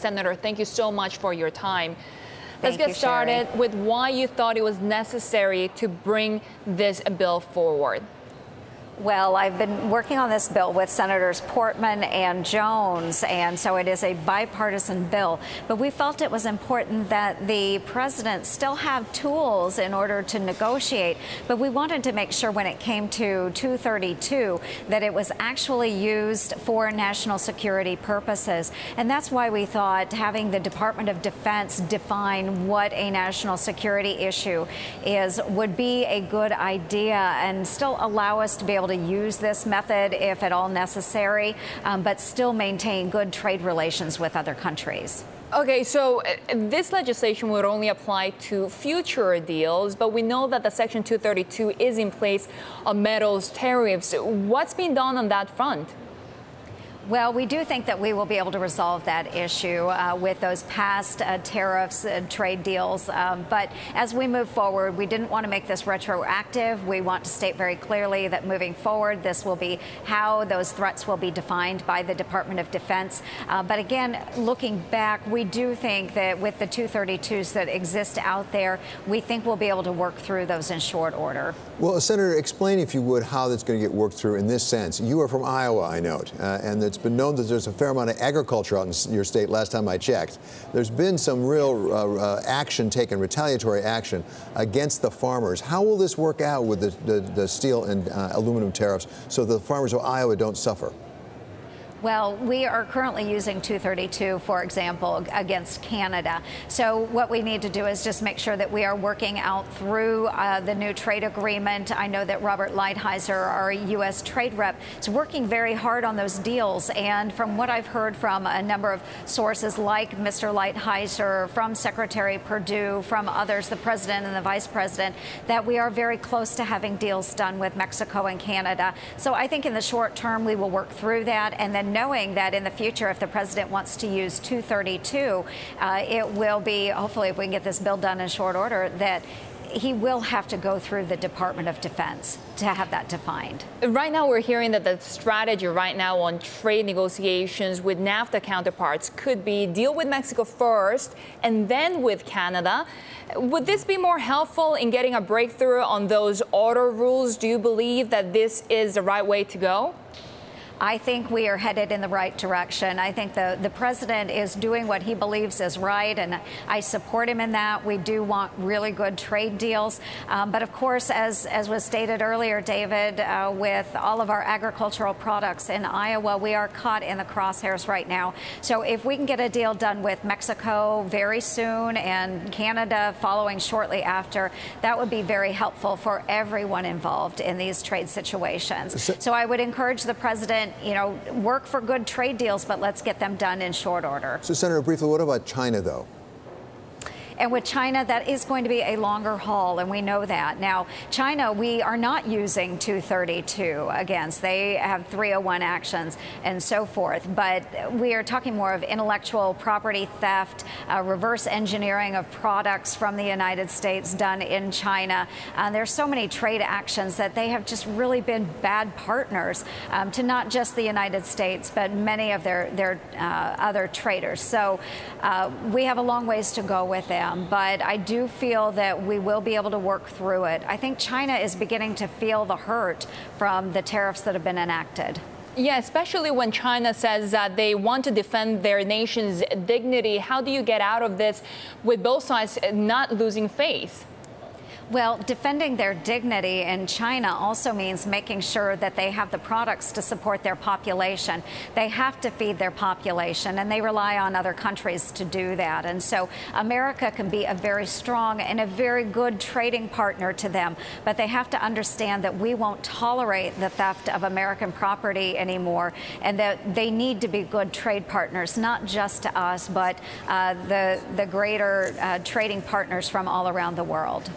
Senator, thank you so much for your time. Let's Thank get started with why you thought it was necessary to bring this bill forward. Well, I've been working on this bill with Senators Portman and Jones, and so it is a bipartisan bill. But we felt it was important that the president still have tools in order to negotiate. But we wanted to make sure when it came to 232 that it was actually used for national security purposes. And that's why we thought having the Department of Defense define what a national security issue is would be a good idea and still allow us to be able to use this method if at all necessary, but still maintain good trade relations with other countries. Okay, so this legislation would only apply to future deals, but we know that the Section 232 is in place on metals tariffs. What's being done on that front? Well, we do think that we will be able to resolve that issue with those past tariffs, trade deals. But as we move forward, we didn't want to make this retroactive. We want to state very clearly that moving forward, this will be how those threats will be defined by the Department of Defense. But again, looking back, we do think that with the 232s that exist out there, we think we'll be able to work through those in short order. Well, Senator, explain, if you would, how that's going to get worked through in this sense. You are from Iowa, I note, and it's been known that there's a fair amount of agriculture out in your state last time I checked. There's been some real action taken, retaliatory action against the farmers. How will this work out with the steel and aluminum tariffs so the farmers of Iowa don't suffer? Well, we are currently using 232, for example, against Canada. So what we need to do is just make sure that we are working out through the new trade agreement. I know that Robert Lighthizer, our U.S. trade rep, is working very hard on those deals. And from what I've heard from a number of sources like Mr. Lighthizer, from Secretary Perdue, from others, the president and the vice president, that we are very close to having deals done with Mexico and Canada. So I think in the short term, we will work through that. And then knowing that in the future, if the president wants to use 232, it will be, hopefully, if we can get this bill done in short order, that he will have to go through the Department of Defense to have that defined. Right now, we're hearing that the strategy right now on trade negotiations with NAFTA counterparts could be deal with Mexico first and then with Canada. Would this be more helpful in getting a breakthrough on those auto rules? Do you believe that this is the right way to go? I think we are headed in the right direction. I think the president is doing what he believes is right, and I support him in that. We do want really good trade deals. But of course, as was stated earlier, David, with all of our agricultural products in Iowa, we are caught in the crosshairs right now. So if we can get a deal done with Mexico very soon and Canada following shortly after, that would be very helpful for everyone involved in these trade situations. So I would encourage the president, work for good trade deals, but let's get them done in short order. So, Senator, briefly, what about China, though? And with China, that is going to be a longer haul, and we know that. Now, China, we are not using 232 against. They have 301 actions and so forth. But we are talking more of intellectual property theft, reverse engineering of products from the United States done in China. There's so many trade actions that they have just really been bad partners to not just the United States, but many of their other traders. So we have a long ways to go with them. But I do feel that we will be able to work through it. I think China is beginning to feel the hurt from the tariffs that have been enacted. Yeah, especially when China says that they want to defend their nation's dignity. How do you get out of this with both sides not losing face? Well, defending their dignity in China also means making sure that they have the products to support their population. They have to feed their population, and they rely on other countries to do that. And so America can be a very strong and a very good trading partner to them, but they have to understand that we won't tolerate the theft of American property anymore, and that they need to be good trade partners, not just to us, but the greater trading partners from all around the world.